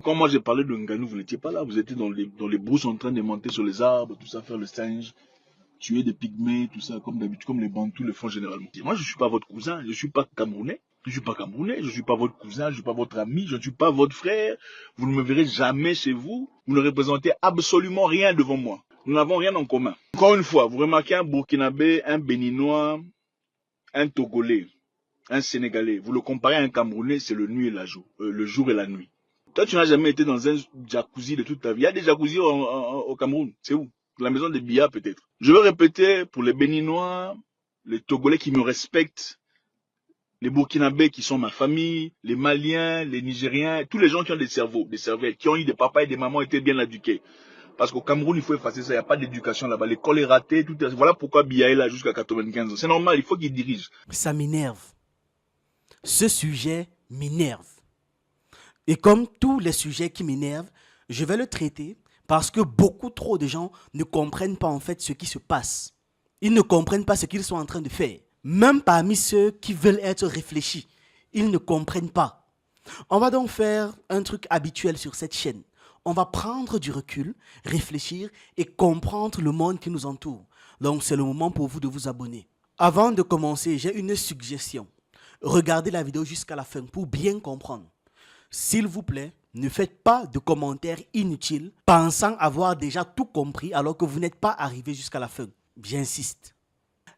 Quand moi j'ai parlé de Ngannou, vous n'étiez pas là. Vous étiez dans les brousses en train de monter sur les arbres, tout ça, faire le singe, tuer des pygmées, tout ça, comme d'habitude, comme les Bantous le font généralement. Et moi, je ne suis pas votre cousin, je ne suis pas camerounais. Je ne suis pas camerounais, je ne suis pas votre cousin, je ne suis pas votre ami, je ne suis pas votre frère. Vous ne me verrez jamais chez vous. Vous ne représentez absolument rien devant moi. Nous n'avons rien en commun. Encore une fois, vous remarquez un Burkinabé, un Béninois, un Togolais, un Sénégalais. Vous le comparez à un Camerounais, c'est le le jour et la nuit. Toi, tu n'as jamais été dans un jacuzzi de toute ta vie. Il y a des jacuzzis au Cameroun. C'est où? La maison des Bia, peut-être. Je veux répéter pour les Béninois, les Togolais qui me respectent, les Burkinabés qui sont ma famille, les Maliens, les Nigériens, tous les gens qui ont des cerveaux, des cervelles, qui ont eu des papas et des mamans étaient bien éduqués. Parce qu'au Cameroun, il faut effacer ça. Il n'y a pas d'éducation là-bas. L'école est ratée. Voilà pourquoi Biya est là jusqu'à 95 ans. C'est normal, il faut qu'il dirige. Ça m'énerve. Ce sujet m'énerve. Et comme tous les sujets qui m'énervent, je vais le traiter parce que beaucoup trop de gens ne comprennent pas en fait ce qui se passe. Ils ne comprennent pas ce qu'ils sont en train de faire. Même parmi ceux qui veulent être réfléchis, ils ne comprennent pas. On va donc faire un truc habituel sur cette chaîne. On va prendre du recul, réfléchir et comprendre le monde qui nous entoure. Donc c'est le moment pour vous de vous abonner. Avant de commencer, j'ai une suggestion. Regardez la vidéo jusqu'à la fin pour bien comprendre. S'il vous plaît, ne faites pas de commentaires inutiles pensant avoir déjà tout compris alors que vous n'êtes pas arrivé jusqu'à la fin. J'insiste.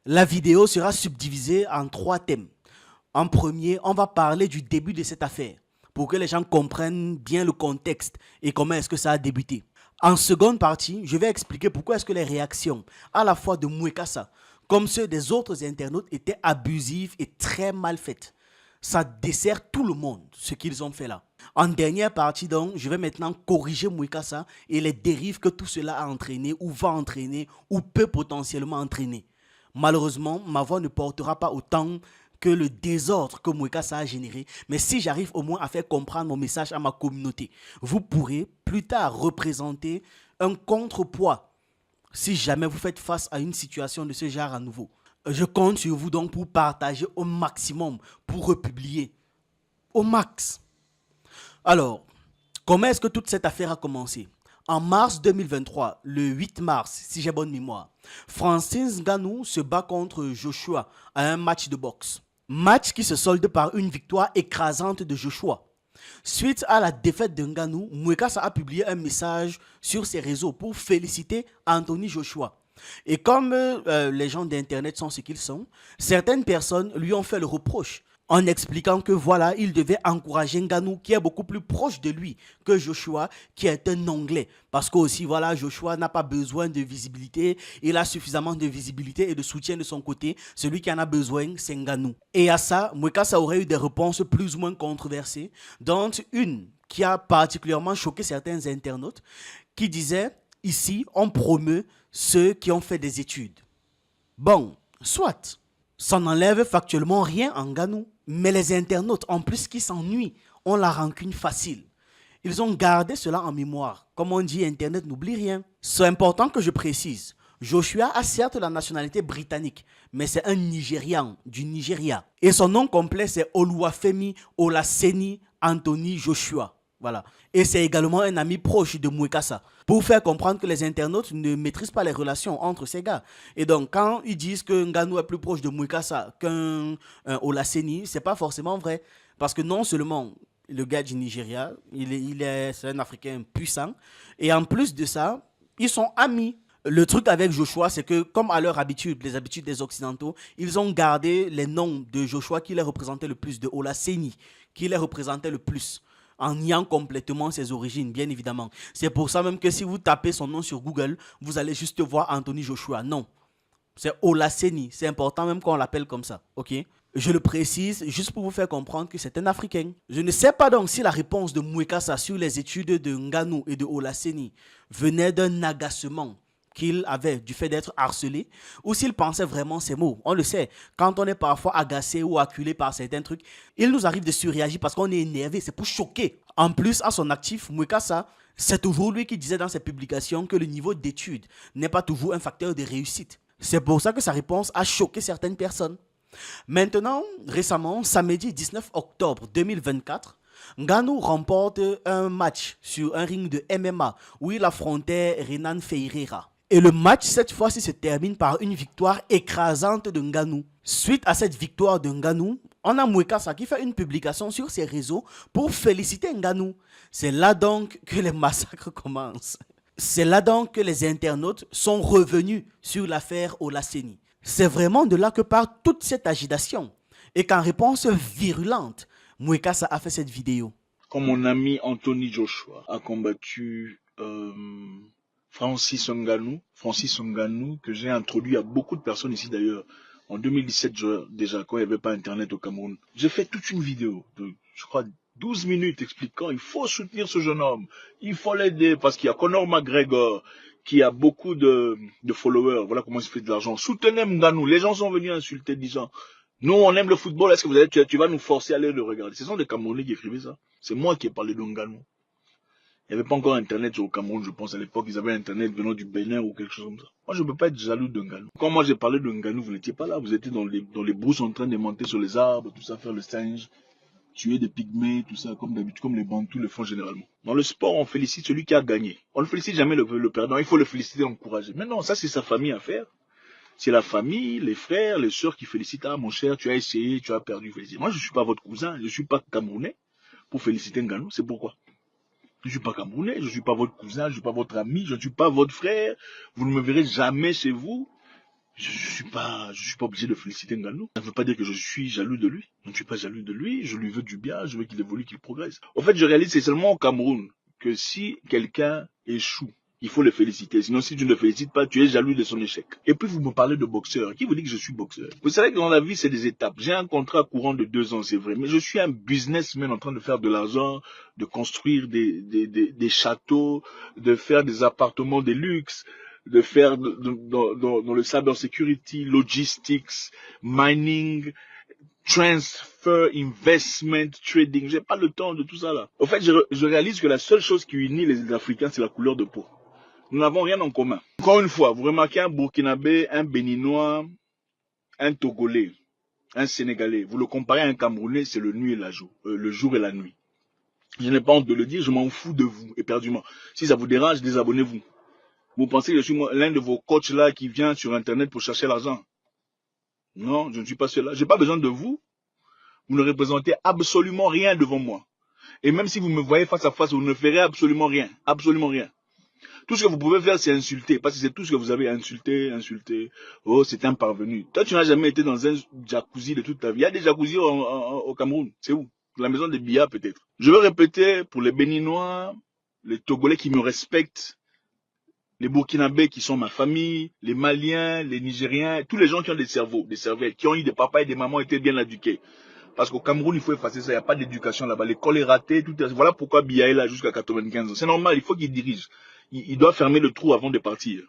La vidéo sera subdivisée en 3 thèmes. En premier, on va parler du début de cette affaire pour que les gens comprennent bien le contexte et comment est-ce que ça a débuté. En seconde partie, je vais expliquer pourquoi est-ce que les réactions à la fois de Mwekassa comme ceux des autres internautes étaient abusives et très mal faites. Ça dessert tout le monde, ce qu'ils ont fait là. En dernière partie donc, je vais maintenant corriger Mwekassa et les dérives que tout cela a entraîné ou va entraîner ou peut potentiellement entraîner. Malheureusement, ma voix ne portera pas autant que le désordre que Mwekassa a généré, mais si j'arrive au moins à faire comprendre mon message à ma communauté, vous pourrez plus tard représenter un contrepoids si jamais vous faites face à une situation de ce genre à nouveau. Je compte sur vous donc pour partager au maximum, pour republier au max. Alors, comment est-ce que toute cette affaire a commencé? En mars 2023, le 8 mars, si j'ai bonne mémoire, Francis Ngannou se bat contre Joshua à un match de boxe. Match qui se solde par une victoire écrasante de Joshua. Suite à la défaite de Ngannou, Mwekassa a publié un message sur ses réseaux pour féliciter Anthony Joshua. Et comme les gens d'internet sont ce qu'ils sont, certaines personnes lui ont fait le reproche en expliquant que voilà, il devait encourager Ngannou qui est beaucoup plus proche de lui que Joshua qui est un Anglais. Parce que aussi voilà, Joshua n'a pas besoin de visibilité, il a suffisamment de visibilité et de soutien de son côté. Celui qui en a besoin, c'est Ngannou. Et à ça, Mwekassa aurait eu des réponses plus ou moins controversées, dont une qui a particulièrement choqué certains internautes, qui disait ici, on promeut ceux qui ont fait des études. Bon, soit. Ça n'enlève factuellement rien en Ngannou. Mais les internautes, en plus qui s'ennuient, ont la rancune facile. Ils ont gardé cela en mémoire. Comme on dit, Internet n'oublie rien. C'est important que je précise. Joshua a certes la nationalité britannique, mais c'est un Nigérian du Nigeria. Et son nom complet, c'est Oluwafemi Olaseni Anthony Joshua. Voilà. Et c'est également un ami proche de Mwekassa. Pour faire comprendre que les internautes ne maîtrisent pas les relations entre ces gars. Et donc, quand ils disent que Ngannou est plus proche de Mwekassa qu'un Olaseni, c'est pas forcément vrai. Parce que non seulement le gars du Nigeria, c'est un Africain puissant. Et en plus de ça, ils sont amis. Le truc avec Joshua, c'est que comme à leur habitude, les habitudes des Occidentaux, ils ont gardé les noms de Joshua qui les représentaient le plus, de Olaseni qui les représentait le plus, en niant complètement ses origines, bien évidemment. C'est pour ça même que si vous tapez son nom sur Google, vous allez juste voir Anthony Joshua. Non, c'est Olaseni. C'est important même qu'on l'appelle comme ça, ok? Je le précise juste pour vous faire comprendre que c'est un Africain. Je ne sais pas donc si la réponse de Mwekassa sur les études de Ngannou et de Olaseni venait d'un agacement qu'il avait du fait d'être harcelé, ou s'il pensait vraiment ces mots. On le sait, quand on est parfois agacé ou acculé par certains trucs, il nous arrive de surréagir parce qu'on est énervé, c'est pour choquer. En plus, à son actif, Mwekassa, c'est toujours lui qui disait dans ses publications que le niveau d'études n'est pas toujours un facteur de réussite. C'est pour ça que sa réponse a choqué certaines personnes. Maintenant, récemment, samedi 19 octobre 2024, Ngannou remporte un match sur un ring de MMA où il affrontait Renan Ferreira. Et le match, cette fois-ci, se termine par une victoire écrasante de Ngannou. Suite à cette victoire de Ngannou, on a Mwekasa qui fait une publication sur ses réseaux pour féliciter Ngannou. C'est là donc que les massacres commencent. C'est là donc que les internautes sont revenus sur l'affaire Olaseni. C'est vraiment de là que part toute cette agitation. Et qu'en réponse virulente, Mwekasa a fait cette vidéo. Quand mon ami Anthony Joshua a combattu Francis Ngannou, que j'ai introduit à beaucoup de personnes ici d'ailleurs, en 2017 déjà, quand il n'y avait pas Internet au Cameroun. J'ai fait toute une vidéo de, je crois, 12 minutes expliquant il faut soutenir ce jeune homme, il faut l'aider parce qu'il y a Conor McGregor qui a beaucoup de followers, voilà comment il se fait de l'argent. Soutenez Ngannou, les gens sont venus insulter disant nous on aime le football, est-ce que tu vas nous forcer à aller le regarder? Ce sont des Camerounais qui écrivaient ça, c'est moi qui ai parlé de Ngannou. Il n'y avait pas encore Internet au Cameroun, je pense à l'époque, ils avaient Internet venant du Bénin ou quelque chose comme ça. Moi, je ne peux pas être jaloux de Ngannou. Quand moi j'ai parlé de Ngannou, vous n'étiez pas là, vous étiez dans les brousses en train de monter sur les arbres, tout ça, faire le singe, tuer des pygmées, tout ça, comme d'habitude, comme les Bantous le font généralement. Dans le sport, on félicite celui qui a gagné. On ne félicite jamais le perdant, il faut le féliciter, l'encourager. Mais non, ça c'est sa famille à faire. C'est la famille, les frères, les sœurs qui félicitent. Ah mon cher, tu as essayé, tu as perdu, félicite. Moi, je ne suis pas votre cousin, je ne suis pas camerounais pour féliciter Ngannou, c'est pourquoi. Je ne suis pas camerounais, je ne suis pas votre cousin, je ne suis pas votre ami, je ne suis pas votre frère. Vous ne me verrez jamais chez vous. Je ne suis pas obligé de féliciter Ngannou. Ça ne veut pas dire que je suis jaloux de lui. Je ne suis pas jaloux de lui, je lui veux du bien, je veux qu'il évolue, qu'il progresse. En fait, je réalise c'est seulement au Cameroun que si quelqu'un échoue, il faut le féliciter. Sinon, si tu ne le félicites pas, tu es jaloux de son échec. Et puis, vous me parlez de boxeur. Qui vous dit que je suis boxeur? Vous savez que dans la vie, c'est des étapes. J'ai un contrat courant de 2 ans, c'est vrai. Mais je suis un businessman en train de faire de l'argent, de construire des châteaux, de faire des appartements de luxe, de faire dans le cyber security, logistics, mining, transfer, investment, trading. J'ai pas le temps de tout ça là. Au fait, je réalise que la seule chose qui unit les Africains, c'est la couleur de peau. Nous n'avons rien en commun. Encore une fois, vous remarquez un Burkinabé, un Béninois, un Togolais, un Sénégalais. Vous le comparez à un Camerounais, c'est le jour et la nuit. Je n'ai pas honte de le dire, je m'en fous de vous, éperdument. Si ça vous dérange, désabonnez-vous. Vous pensez que je suis l'un de vos coachs là qui vient sur Internet pour chercher l'argent? Non, je ne suis pas cela. Je n'ai pas besoin de vous. Vous ne représentez absolument rien devant moi. Et même si vous me voyez face à face, vous ne ferez absolument rien. Absolument rien. Tout ce que vous pouvez faire, c'est insulter. Parce que c'est tout ce que vous avez insulté. Oh, c'est un parvenu. Toi, tu n'as jamais été dans un jacuzzi de toute ta vie. Il y a des jacuzzis au Cameroun. C'est où? La maison des Bia, peut-être. Je vais répéter pour les Béninois, les Togolais qui me respectent, les Burkinabés qui sont ma famille, les Maliens, les Nigériens, tous les gens qui ont des cerveaux, des cervelles, qui ont eu des papas et des mamans été bien éduqués. Parce qu'au Cameroun, il faut effacer ça, il n'y a pas d'éducation là-bas. L'école est ratée, tout est... Voilà pourquoi Biya est là jusqu'à 95 ans. C'est normal, il faut qu'il dirige. Il doit fermer le trou avant de partir.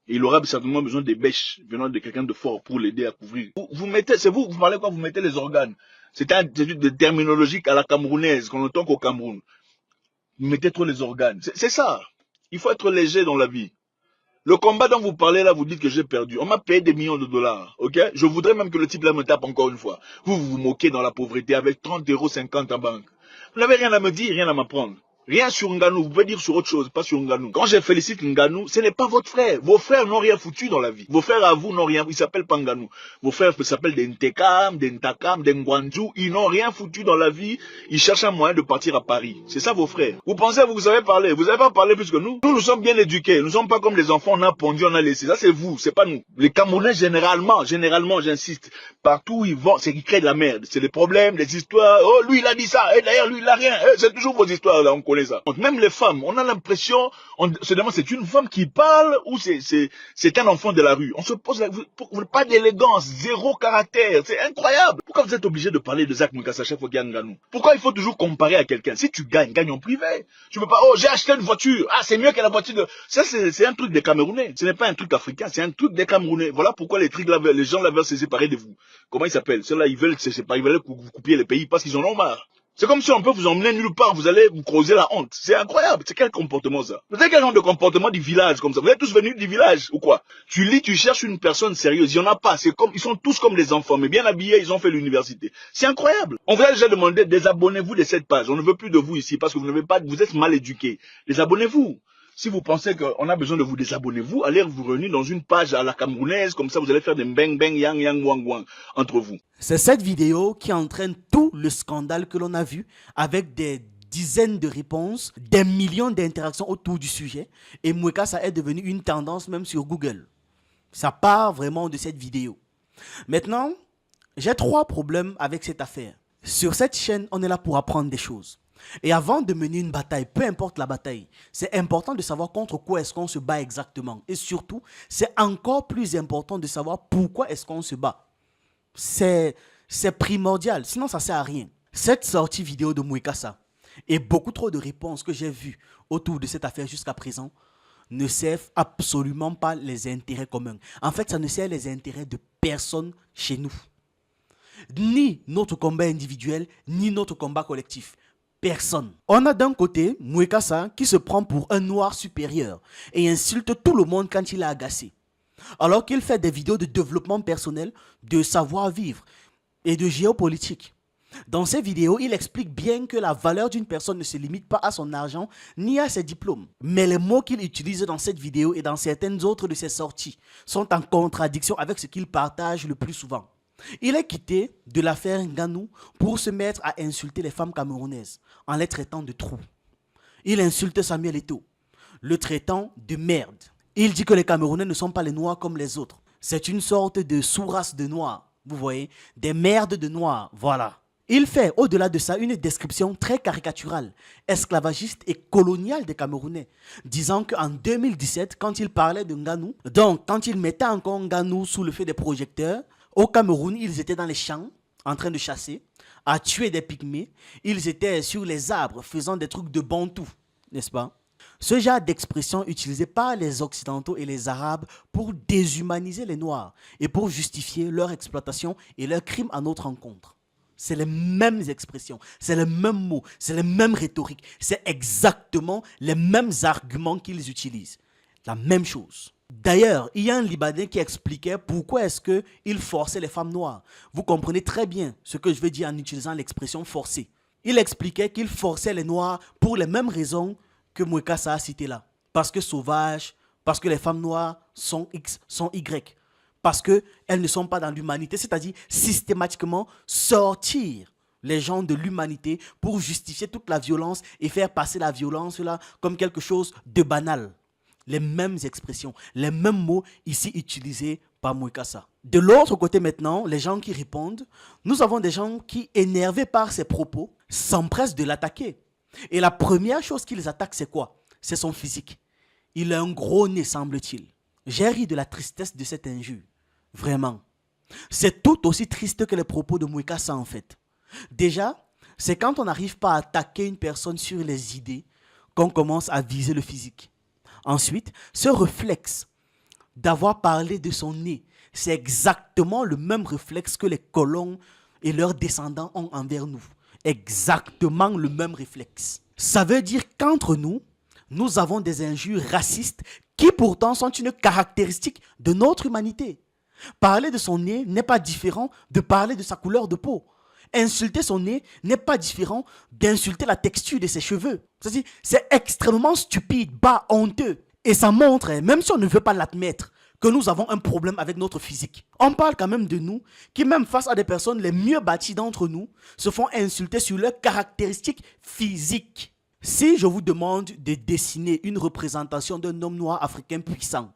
Et il aura certainement besoin des bêches venant de quelqu'un de fort pour l'aider à couvrir. Vous mettez, c'est vous parlez quoi? Vous mettez les organes. C'est une terminologie à la camerounaise qu'on entend qu'au Cameroun. Vous mettez trop les organes. C'est ça. Il faut être léger dans la vie. Le combat dont vous parlez là, vous dites que j'ai perdu. On m'a payé des millions de dollars, ok? Je voudrais même que le type là me tape encore une fois. Vous vous moquez dans la pauvreté avec 30,50 € en banque. Vous n'avez rien à me dire, rien à m'apprendre. Rien sur Ngannou, vous pouvez dire sur autre chose, pas sur Ngannou. Quand je félicite Ngannou, ce n'est pas votre frère. Vos frères n'ont rien foutu dans la vie. Vos frères à vous n'ont rien, ils s'appellent pas Ngannou. Vos frères s'appellent des Ntekam, des Ntakam, des Ngwanju. Ils n'ont rien foutu dans la vie. Ils cherchent un moyen de partir à Paris. C'est ça vos frères. Vous pensez que vous savez parler. Vous n'avez pas parlé plus que nous. Nous sommes bien éduqués. Nous ne sommes pas comme les enfants, on a pondu, on a laissé. Ça c'est vous, c'est pas nous. Les Camerounais généralement, j'insiste, partout où ils vont, c'est qu'ils créent de la merde. C'est les problèmes, les histoires. Oh, lui il a dit ça, et d'ailleurs lui il a rien. C'est toujours vos histoires là, on connaît ça. Donc, même les femmes, on a l'impression, on se demande c'est une femme qui parle ou c'est un enfant de la rue. On se pose pas d'élégance, zéro caractère, c'est incroyable. Pourquoi vous êtes obligé de parler de Zach Mwekasa à chaque fois qu'il y a un Ngannou? Pourquoi il faut toujours comparer à quelqu'un? Si tu gagnes, gagne en privé. Tu peux pas, oh j'ai acheté une voiture, ah c'est mieux que la voiture de... Ça c'est un truc des Camerounais, ce n'est pas un truc africain, c'est un truc des Camerounais. Voilà pourquoi les gens là veulent se séparer de vous. Comment ils s'appellent? Ceux-là ils veulent se séparer, ils veulent que vous coupiez les pays parce qu'ils en ont marre. C'est comme si on peut vous emmener nulle part, vous allez vous causer la honte. C'est incroyable. C'est quel comportement ça? Vous avez quel genre de comportement du village comme ça? Vous êtes tous venus du village ou quoi? Tu lis, tu cherches une personne sérieuse. Il n'y en a pas. C'est comme, ils sont tous comme des enfants, mais bien habillés, ils ont fait l'université. C'est incroyable. On vous a déjà demandé, désabonnez-vous de cette page. On ne veut plus de vous ici parce que vous êtes mal éduqués. Désabonnez-vous. Si vous pensez qu'on a besoin de vous désabonnez-vous, allez vous réunir dans une page à la camerounaise, comme ça vous allez faire des bang bang yang yang wang wang entre vous. C'est cette vidéo qui entraîne tout le scandale que l'on a vu avec des dizaines de réponses, des millions d'interactions autour du sujet. Et Mwekasa est devenu une tendance même sur Google. Ça part vraiment de cette vidéo. Maintenant, j'ai 3 problèmes avec cette affaire. Sur cette chaîne, on est là pour apprendre des choses. Et avant de mener une bataille, peu importe la bataille, c'est important de savoir contre quoi est-ce qu'on se bat exactement. Et surtout, c'est encore plus important de savoir pourquoi est-ce qu'on se bat. C'est primordial, sinon ça ne sert à rien. Cette sortie vidéo de Mwekasa et beaucoup trop de réponses que j'ai vues autour de cette affaire jusqu'à présent ne servent absolument pas les intérêts communs. En fait, ça ne sert les intérêts de personne chez nous. Ni notre combat individuel, ni notre combat collectif. Personne. On a d'un côté Mwekasa qui se prend pour un noir supérieur et insulte tout le monde quand il est agacé. Alors qu'il fait des vidéos de développement personnel, de savoir-vivre et de géopolitique. Dans ces vidéos, il explique bien que la valeur d'une personne ne se limite pas à son argent ni à ses diplômes. Mais les mots qu'il utilise dans cette vidéo et dans certaines autres de ses sorties sont en contradiction avec ce qu'il partage le plus souvent. Il est quitté de l'affaire Ngannou pour se mettre à insulter les femmes camerounaises en les traitant de trous. Il insulte Samuel Eto'o, le traitant de merde. Il dit que les Camerounais ne sont pas les noirs comme les autres. C'est une sorte de sous-race de noirs, vous voyez, des merdes de noirs, voilà. Il fait au-delà de ça une description très caricaturale, esclavagiste et coloniale des Camerounais, disant qu'en 2017, quand il parlait de Ngannou, donc quand il mettait encore Ngannou sous le feu des projecteurs, au Cameroun, ils étaient dans les champs, en train de chasser, à tuer des pygmées. Ils étaient sur les arbres, faisant des trucs de bantou, n'est-ce pas? Ce genre d'expression utilisée par les Occidentaux et les Arabes pour déshumaniser les Noirs et pour justifier leur exploitation et leurs crimes à notre encontre. C'est les mêmes expressions, c'est les mêmes mots, c'est les mêmes rhétoriques, c'est exactement les mêmes arguments qu'ils utilisent. La même chose. D'ailleurs, il y a un Libanais qui expliquait pourquoi est-ce qu'il forçait les femmes noires. Vous comprenez très bien ce que je veux dire en utilisant l'expression forcer. Il expliquait qu'il forçait les noirs pour les mêmes raisons que Mwekasa a cité là. Parce que sauvages, parce que les femmes noires sont X, sont Y. Parce qu'elles ne sont pas dans l'humanité, c'est-à-dire systématiquement sortir les gens de l'humanité pour justifier toute la violence et faire passer la violence là comme quelque chose de banal. Les mêmes expressions, les mêmes mots ici utilisés par Mwekasa. De l'autre côté maintenant, les gens qui répondent, nous avons des gens qui, énervés par ses propos, s'empressent de l'attaquer. Et la première chose qu'ils attaquent, c'est quoi? C'est son physique. Il a un gros nez, semble-t-il. J'ai ri de la tristesse de cette injure. Vraiment. C'est tout aussi triste que les propos de Mwekasa en fait. Déjà, c'est quand on n'arrive pas à attaquer une personne sur les idées qu'on commence à viser le physique. Ensuite, ce réflexe d'avoir parlé de son nez, c'est exactement le même réflexe que les colons et leurs descendants ont envers nous. Exactement le même réflexe. Ça veut dire qu'entre nous, nous avons des injures racistes qui pourtant sont une caractéristique de notre humanité. Parler de son nez n'est pas différent de parler de sa couleur de peau. Insulter son nez n'est pas différent d'insulter la texture de ses cheveux. C'est extrêmement stupide, bas, honteux. Et ça montre, même si on ne veut pas l'admettre, que nous avons un problème avec notre physique. On parle quand même de nous, qui même face à des personnes les mieux bâties d'entre nous, se font insulter sur leurs caractéristiques physiques. Si je vous demande de dessiner une représentation d'un homme noir africain puissant,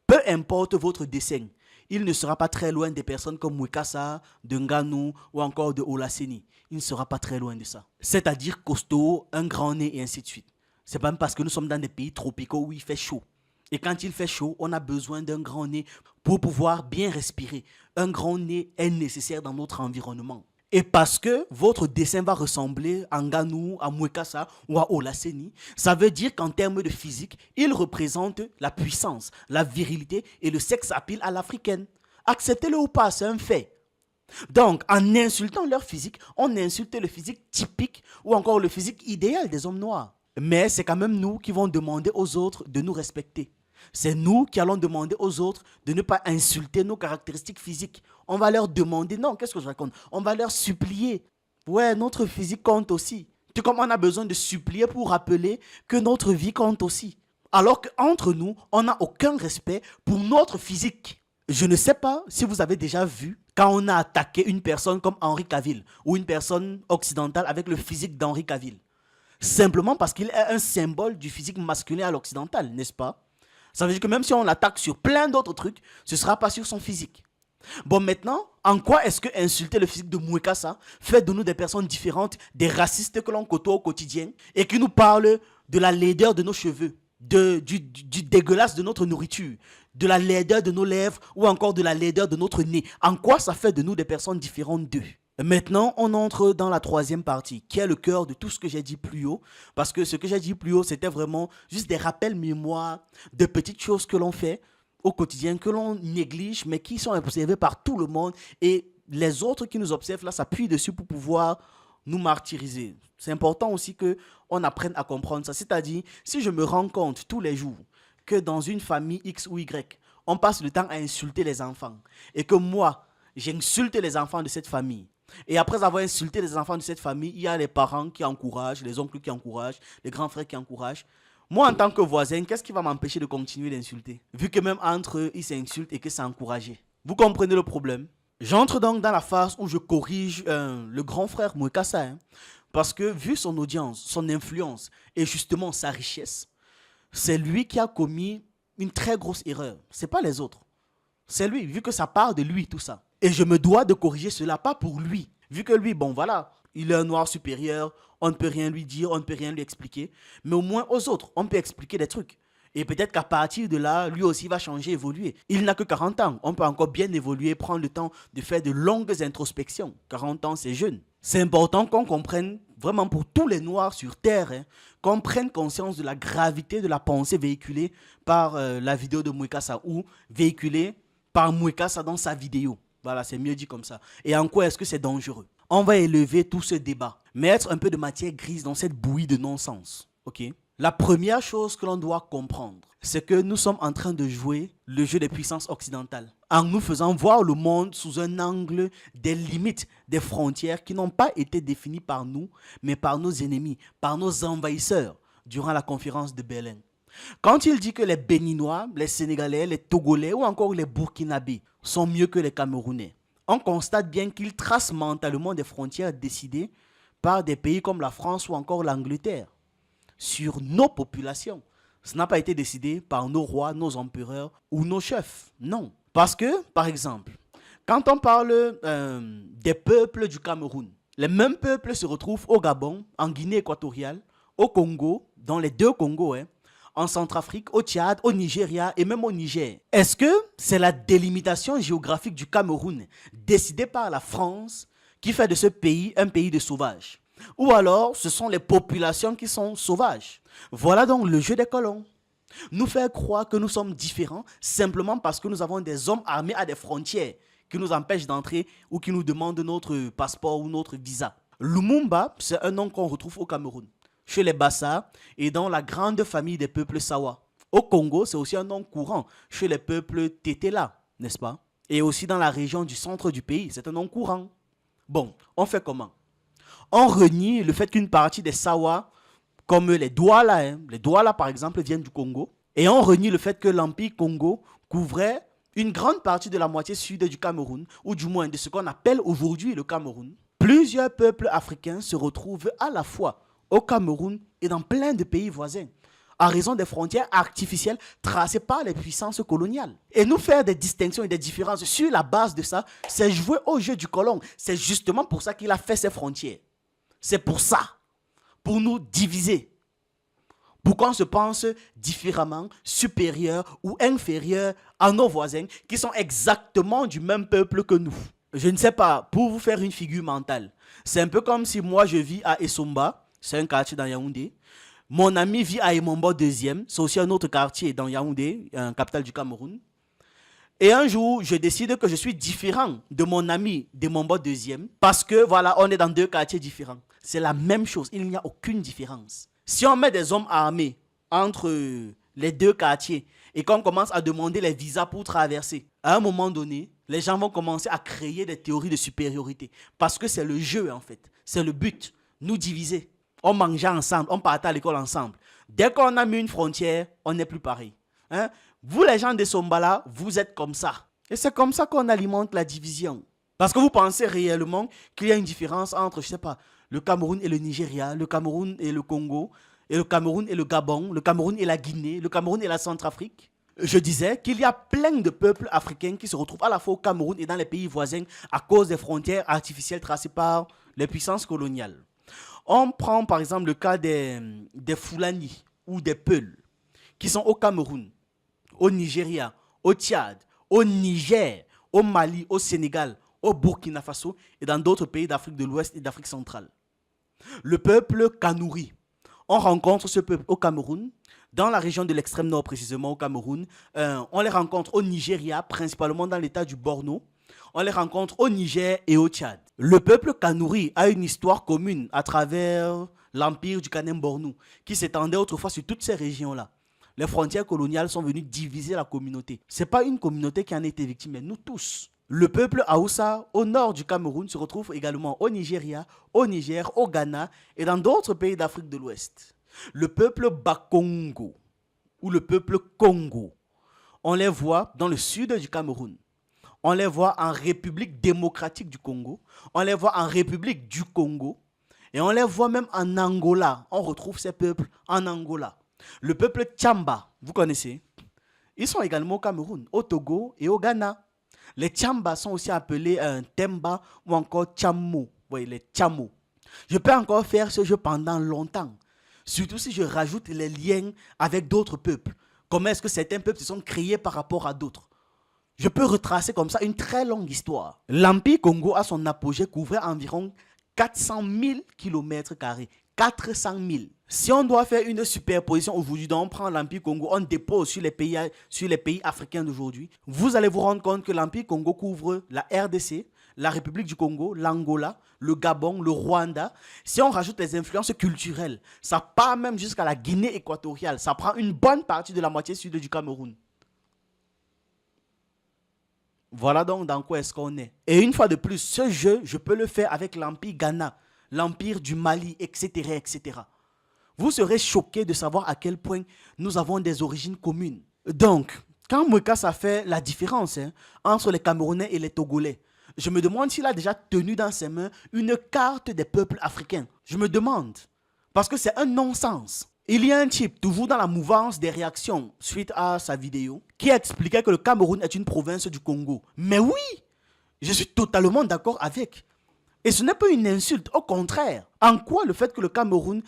peu importe votre dessin, il ne sera pas très loin des personnes comme Mwekasa, de Ngannou ou encore de Olaseni. Il ne sera pas très loin de ça. C'est-à-dire costaud, un grand nez et ainsi de suite. C'est pas même parce que nous sommes dans des pays tropicaux où il fait chaud. Et quand il fait chaud, on a besoin d'un grand nez pour pouvoir bien respirer. Un grand nez est nécessaire dans notre environnement. Et parce que votre dessin va ressembler à Ngannou, à Mwekasa ou à Olaseni, ça veut dire qu'en termes de physique, il représente la puissance, la virilité et le sex appeal à l'africaine. Acceptez-le ou pas, c'est un fait. Donc, en insultant leur physique, on insulte le physique typique ou encore le physique idéal des hommes noirs. Mais c'est quand même nous qui vont demander aux autres de nous respecter. C'est nous qui allons demander aux autres de ne pas insulter nos caractéristiques physiques. On va leur demander, non, qu'est-ce que je raconte? On va leur supplier. Ouais, notre physique compte aussi. Tout comme on a besoin de supplier pour rappeler que notre vie compte aussi. Alors qu'entre nous, on n'a aucun respect pour notre physique. Je ne sais pas si vous avez déjà vu quand on a attaqué une personne comme Henri Cavill ou une personne occidentale avec le physique d'Henri Cavill. Simplement parce qu'il est un symbole du physique masculin à l'occidental, n'est-ce pas? Ça veut dire que même si on l'attaque sur plein d'autres trucs, ce ne sera pas sur son physique. Bon, maintenant, en quoi est-ce que insulter le physique de Mouekassa fait de nous des personnes différentes, des racistes que l'on côtoie au quotidien et qui nous parlent de la laideur de nos cheveux, du dégueulasse de notre nourriture, de la laideur de nos lèvres ou encore de la laideur de notre nez? En quoi ça fait de nous des personnes différentes d'eux? Maintenant, on entre dans la troisième partie, qui est le cœur de tout ce que j'ai dit plus haut. Parce que ce que j'ai dit plus haut, c'était vraiment juste des rappels mémoire de petites choses que l'on fait au quotidien, que l'on néglige, mais qui sont observées par tout le monde. Et les autres qui nous observent là s'appuient dessus pour pouvoir nous martyriser. C'est important aussi qu'on apprenne à comprendre ça. C'est-à-dire, si je me rends compte tous les jours que dans une famille X ou Y, on passe le temps à insulter les enfants, et que moi, j'insulte les enfants de cette famille, et après avoir insulté les enfants de cette famille, il y a les parents qui encouragent, les oncles qui encouragent, les grands frères qui encouragent. Moi, en tant que voisin, qu'est-ce qui va m'empêcher de continuer d'insulter? Vu que même entre eux, ils s'insultent et que c'est encouragé. Vous comprenez le problème? J'entre donc dans la phase où je corrige le grand frère Mouekassa. Parce que vu son audience, son influence et justement sa richesse, c'est lui qui a commis une très grosse erreur. Ce n'est pas les autres. C'est lui, vu que ça part de lui tout ça. Et je me dois de corriger cela, pas pour lui. Vu que lui, bon voilà, il est un noir supérieur, on ne peut rien lui dire, on ne peut rien lui expliquer. Mais au moins aux autres, on peut expliquer des trucs. Et peut-être qu'à partir de là, lui aussi va changer, évoluer. Il n'a que 40 ans, on peut encore bien évoluer, prendre le temps de faire de longues introspections. 40 ans, c'est jeune. C'est important qu'on comprenne, vraiment pour tous les noirs sur Terre, qu'on prenne conscience de la gravité de la pensée véhiculée par la vidéo de Mouekassa ou véhiculée par Mouekassa dans sa vidéo. Voilà, c'est mieux dit comme ça. Et en quoi est-ce que c'est dangereux? On va élever tout ce débat, mettre un peu de matière grise dans cette bouillie de non-sens. Ok? La première chose que l'on doit comprendre, c'est que nous sommes en train de jouer le jeu des puissances occidentales, en nous faisant voir le monde sous un angle des limites, des frontières qui n'ont pas été définies par nous, mais par nos ennemis, par nos envahisseurs, durant la conférence de Berlin. Quand il dit que les Béninois, les Sénégalais, les Togolais ou encore les Burkinabés sont mieux que les Camerounais, on constate bien qu'ils tracent mentalement des frontières décidées par des pays comme la France ou encore l'Angleterre sur nos populations. Ce n'a pas été décidé par nos rois, nos empereurs ou nos chefs. Non. Parce que, par exemple, quand on parle des peuples du Cameroun, les mêmes peuples se retrouvent au Gabon, en Guinée équatoriale, au Congo, dans les deux Congos, en Centrafrique, au Tchad, au Nigeria et même au Niger. Est-ce que c'est la délimitation géographique du Cameroun décidée par la France qui fait de ce pays un pays de sauvages? Ou alors ce sont les populations qui sont sauvages? Voilà donc le jeu des colons. Nous faire croire que nous sommes différents simplement parce que nous avons des hommes armés à des frontières qui nous empêchent d'entrer ou qui nous demandent notre passeport ou notre visa. Lumumba, c'est un nom qu'on retrouve au Cameroun, chez les Bassa et dans la grande famille des peuples Sawa. Au Congo, c'est aussi un nom courant chez les peuples Tétéla, n'est-ce pas? Et aussi dans la région du centre du pays, c'est un nom courant. Bon, on fait comment? On renie le fait qu'une partie des Sawa, comme les Douala par exemple, viennent du Congo. Et on renie le fait que l'Empire Congo couvrait une grande partie de la moitié sud du Cameroun, ou du moins de ce qu'on appelle aujourd'hui le Cameroun. Plusieurs peuples africains se retrouvent à la fois au Cameroun et dans plein de pays voisins, en raison des frontières artificielles tracées par les puissances coloniales. Et nous faire des distinctions et des différences sur la base de ça, c'est jouer au jeu du colon. C'est justement pour ça qu'il a fait ces frontières. C'est pour ça, pour nous diviser, pour qu'on se pense différemment, supérieur ou inférieur à nos voisins qui sont exactement du même peuple que nous. Je ne sais pas, pour vous faire une figure mentale, c'est un peu comme si moi je vis à Essomba, c'est un quartier dans Yaoundé. Mon ami vit à Emombo 2e, c'est aussi un autre quartier dans Yaoundé, capitale du Cameroun. Et un jour, je décide que je suis différent de mon ami de Mombo deuxième parce que voilà, on est dans deux quartiers différents. C'est la même chose, il n'y a aucune différence. Si on met des hommes armés entre les deux quartiers et qu'on commence à demander les visas pour traverser, à un moment donné, les gens vont commencer à créer des théories de supériorité parce que c'est le jeu en fait, c'est le but, nous diviser. On mangeait ensemble, on partait à l'école ensemble. Dès qu'on a mis une frontière, on n'est plus pareil. Hein? Vous les gens de Sombala, vous êtes comme ça. Et c'est comme ça qu'on alimente la division. Parce que vous pensez réellement qu'il y a une différence entre, je sais pas, le Cameroun et le Nigeria, le Cameroun et le Congo, et le Cameroun et le Gabon, le Cameroun et la Guinée, le Cameroun et la Centrafrique. Je disais qu'il y a plein de peuples africains qui se retrouvent à la fois au Cameroun et dans les pays voisins à cause des frontières artificielles tracées par les puissances coloniales. On prend par exemple le cas des Fulani ou des Peuls qui sont au Cameroun, au Nigeria, au Tchad, au Niger, au Mali, au Sénégal, au Burkina Faso et dans d'autres pays d'Afrique de l'Ouest et d'Afrique centrale. Le peuple Kanouri, on rencontre ce peuple au Cameroun, dans la région de l'extrême nord précisément au Cameroun. On les rencontre au Nigeria, principalement dans l'état du Borno. On les rencontre au Niger et au Tchad. Le peuple Kanouri a une histoire commune à travers l'empire du Kanem-Bornou, qui s'étendait autrefois sur toutes ces régions-là. Les frontières coloniales sont venues diviser la communauté. Ce n'est pas une communauté qui en a été victime, mais nous tous. Le peuple Haoussa, au nord du Cameroun, se retrouve également au Nigeria, au Niger, au Ghana et dans d'autres pays d'Afrique de l'Ouest. Le peuple Bakongo ou le peuple Congo, on les voit dans le sud du Cameroun. On les voit en République démocratique du Congo. On les voit en République du Congo. Et on les voit même en Angola. On retrouve ces peuples en Angola. Le peuple Tchamba, vous connaissez? Ils sont également au Cameroun, au Togo et au Ghana. Les Tchamba sont aussi appelés Temba ou encore Tchamo. Oui, les Tchamo. Je peux encore faire ce jeu pendant longtemps. Surtout si je rajoute les liens avec d'autres peuples. Comment est-ce que certains peuples se sont créés par rapport à d'autres? Je peux retracer comme ça une très longue histoire. L'Empire Congo, à son apogée, couvrait environ 400 000 km². 400 000. Si on doit faire une superposition aujourd'hui, on prend l'Empire Congo, on dépose sur les pays africains d'aujourd'hui, vous allez vous rendre compte que l'Empire Congo couvre la RDC, la République du Congo, l'Angola, le Gabon, le Rwanda. Si on rajoute les influences culturelles, ça part même jusqu'à la Guinée équatoriale. Ça prend une bonne partie de la moitié sud du Cameroun. Voilà donc dans quoi est-ce qu'on est. Et une fois de plus, ce jeu, je peux le faire avec l'Empire Ghana, l'Empire du Mali, etc., etc. Vous serez choqués de savoir à quel point nous avons des origines communes. Donc, quand Mouekas a fait la différence entre les Camerounais et les Togolais, je me demande s'il a déjà tenu dans ses mains une carte des peuples africains. Je me demande, parce que c'est un non-sens. Il y a un type, toujours dans la mouvance des réactions suite à sa vidéo, qui expliquait que le Cameroun est une province du Congo. Mais oui, je suis totalement d'accord avec. Et ce n'est pas une insulte, au contraire. En quoi le fait que le Cameroun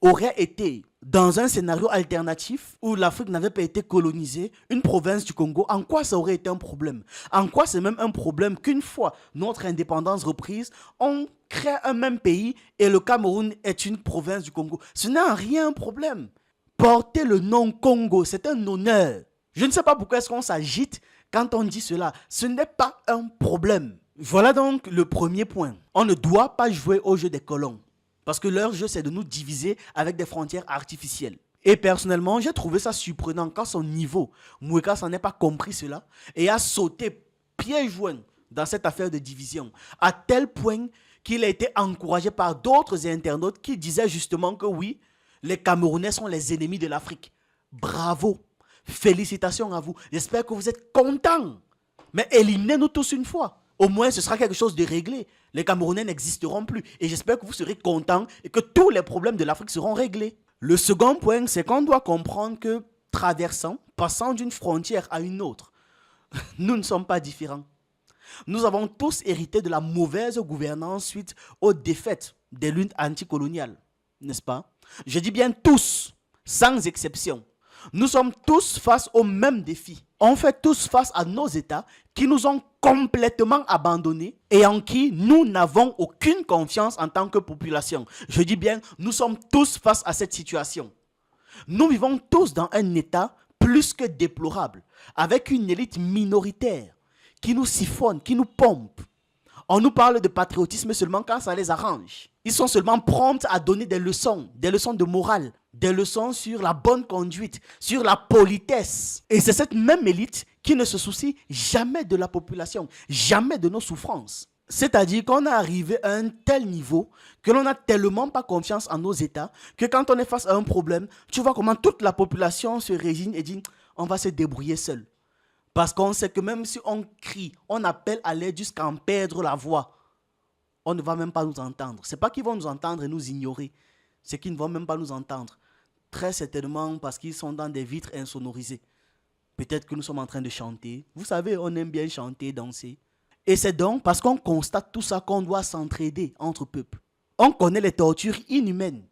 aurait été dans un scénario alternatif où l'Afrique n'avait pas été colonisée, une province du Congo, en quoi ça aurait été un problème? En quoi c'est même un problème qu'une fois notre indépendance reprise, on crée un même pays et le Cameroun est une province du Congo? Ce n'est en rien un problème. Porter le nom Congo, c'est un honneur. Je ne sais pas pourquoi est-ce qu'on s'agite quand on dit cela. Ce n'est pas un problème. Voilà donc le premier point. On ne doit pas jouer au jeu des colons. Parce que leur jeu, c'est de nous diviser avec des frontières artificielles. Et personnellement, j'ai trouvé ça surprenant qu'à son niveau, Mouekas n'en ait pas compris cela et a sauté pieds joints dans cette affaire de division. À tel point qu'il a été encouragé par d'autres internautes qui disaient justement que oui, les Camerounais sont les ennemis de l'Afrique. Bravo! Félicitations à vous. J'espère que vous êtes contents. Mais éliminez-nous tous une fois. Au moins, ce sera quelque chose de réglé. Les Camerounais n'existeront plus. Et j'espère que vous serez contents et que tous les problèmes de l'Afrique seront réglés. Le second point, c'est qu'on doit comprendre que traversant, passant d'une frontière à une autre, nous ne sommes pas différents. Nous avons tous hérité de la mauvaise gouvernance suite aux défaites des luttes anticoloniales. N'est-ce pas? Je dis bien tous, sans exception. Nous sommes tous face aux mêmes défis. On fait tous face à nos États qui nous ont complètement abandonnés et en qui nous n'avons aucune confiance en tant que population. Je dis bien, nous sommes tous face à cette situation. Nous vivons tous dans un État plus que déplorable, avec une élite minoritaire qui nous siphonne, qui nous pompe. On nous parle de patriotisme seulement quand ça les arrange. Ils sont seulement prompts à donner des leçons de morale, des leçons sur la bonne conduite, sur la politesse. Et c'est cette même élite qui ne se soucie jamais de la population, jamais de nos souffrances. C'est-à-dire qu'on est arrivé à un tel niveau que l'on n'a tellement pas confiance en nos États que quand on est face à un problème, tu vois comment toute la population se résigne et dit on va se débrouiller seul. Parce qu'on sait que même si on crie, on appelle à l'aide jusqu'à en perdre la voix, on ne va même pas nous entendre. Ce n'est pas qu'ils vont nous entendre et nous ignorer, c'est qu'ils ne vont même pas nous entendre. Très certainement parce qu'ils sont dans des vitres insonorisées. Peut-être que nous sommes en train de chanter. Vous savez, on aime bien chanter, danser. Et c'est donc parce qu'on constate tout ça qu'on doit s'entraider entre peuples. On connaît les tortures inhumaines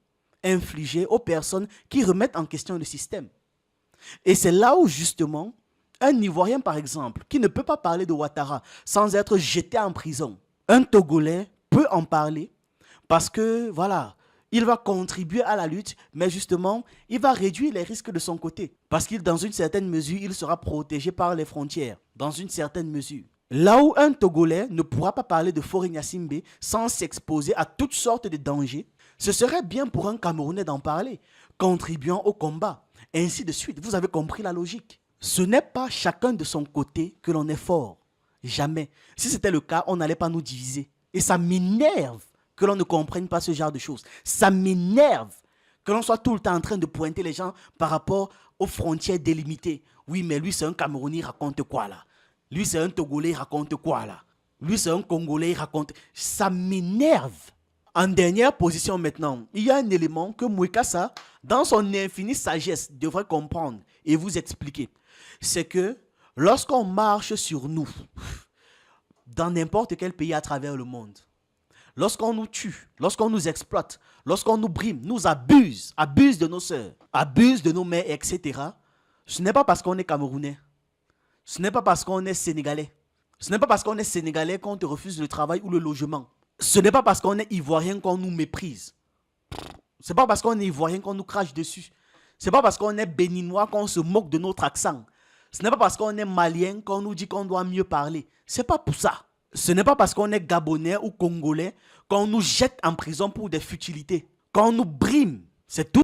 infligées aux personnes qui remettent en question le système. Et c'est là où justement, un Ivoirien par exemple, qui ne peut pas parler de Ouattara sans être jeté en prison, un Togolais peut en parler parce que voilà, il va contribuer à la lutte, mais justement, il va réduire les risques de son côté. Parce qu'il, dans une certaine mesure, il sera protégé par les frontières, dans une certaine mesure. Là où un Togolais ne pourra pas parler de Faure Gnassingbé sans s'exposer à toutes sortes de dangers, ce serait bien pour un Camerounais d'en parler, contribuant au combat, et ainsi de suite. Vous avez compris la logique. Ce n'est pas chacun de son côté que l'on est fort. Jamais. Si c'était le cas, on n'allait pas nous diviser. Et ça m'énerve que l'on ne comprenne pas ce genre de choses. Ça m'énerve que l'on soit tout le temps en train de pointer les gens par rapport aux frontières délimitées. Oui, mais lui, c'est un Camerounais, il raconte quoi là? Lui, c'est un Togolais, il raconte quoi là? Lui, c'est un Congolais, il raconte... Ça m'énerve. En dernière position maintenant, il y a un élément que Mwekassa, dans son infinie sagesse, devrait comprendre et vous expliquer. C'est que lorsqu'on marche sur nous, dans n'importe quel pays à travers le monde, lorsqu'on nous tue, lorsqu'on nous exploite, lorsqu'on nous brime, nous abuse de nos sœurs, abuse de nos mères, etc., ce n'est pas parce qu'on est Camerounais. Ce n'est pas parce qu'on est Sénégalais. Ce n'est pas parce qu'on est Sénégalais qu'on te refuse le travail ou le logement. Ce n'est pas parce qu'on est Ivoirien qu'on nous méprise. Ce n'est pas parce qu'on est Ivoirien qu'on nous crache dessus. Ce n'est pas parce qu'on est Béninois qu'on se moque de notre accent. Ce n'est pas parce qu'on est Malien qu'on nous dit qu'on doit mieux parler. Ce n'est pas pour ça. Ce n'est pas parce qu'on est Gabonais ou Congolais qu'on nous jette en prison pour des futilités. Qu'on nous brime. C'est tout.